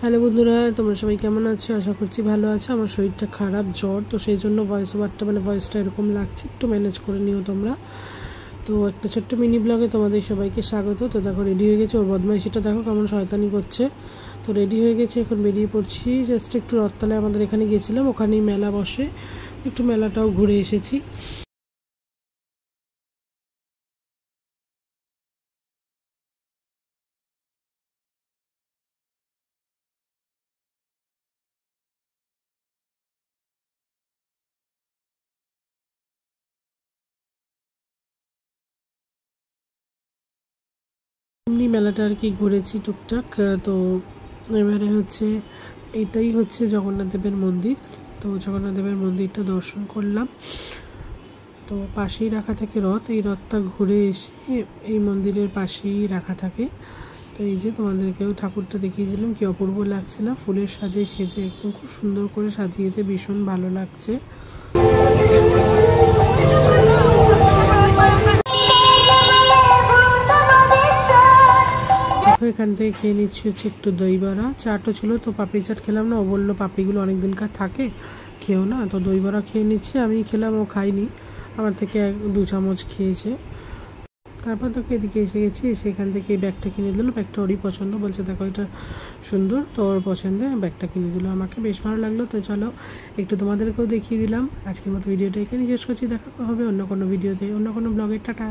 Hello বন্ধুরা, তোমরা সবাই কেমন আছো? আশা করছি ভালো আছো। আমার শরীরটা খারাপ, জ্বর, তো সেই জন্য ভয়েসটা এরকম লাগছে, একটু ম্যানেজ করে নিও তোমরা। তো একটা ছোট্ট মিনি ব্লগে তোমাদের সবাইকে স্বাগত। তো দেখো রেডি হয়ে গেছে, ওর বদমাইশিটা দেখো কেমন শয়তানি করছে। তো রেডি হয়ে গেছে, এখন বেরিয়ে পড়ছি। জাস্ট একটু রথতলায় আমাদের এখানে গেছিলাম, ওখানেই মেলা বসে, একটু মেলাটাও ঘুরে এসেছি। এমনি মেলাটা আর কি ঘুরেছি টুকটাক। তো এবারে হচ্ছে এটাই হচ্ছে জগন্নাথ দেবের মন্দির। তো জগন্নাথ দেবের মন্দিরটা দর্শন করলাম। তো পাশেই রাখা থাকে রথ, এই রথটা ঘুরে এসে এই মন্দিরের পাশেই রাখা থাকে। তো এই যে তোমাদেরকেও ঠাকুরটা দেখিয়েছিলাম, কি অপূর্ব লাগছে না? ফুলের সাজে সেজে একদম খুব সুন্দর করে সাজিয়েছে, ভীষণ ভালো লাগছে। এখান থেকে খেয়ে নিচ্ছি হচ্ছে একটু দই বড়া, চাটও ছিল। তো পাপড়ি চাট খেলাম না, ও বললো পাপড়িগুলো অনেক দিনকার থাকে, খেও না। তো দই বড়া খেয়ে নিচ্ছি, আমি খেলাম, ও খাইনি, আমার থেকে 2 চামচ খেয়েছে। তারপর তোকে এদিকে এসে গেছি, সেখান থেকে এই ব্যাগটা কিনে দিল। ব্যাগটা ওরই পছন্দ, বলছে দেখো এটা সুন্দর, তো ওর পছন্দে ব্যাগটা কিনে দিল আমাকে, বেশ ভালো লাগলো। তো চলো একটু তোমাদেরকেও দেখিয়ে দিলাম। আজকের মতো ভিডিওটা এখানে শেষ করছি, দেখা হবে অন্য কোনো ভিডিওতে, অন্য কোনো ব্লগের। টাটা।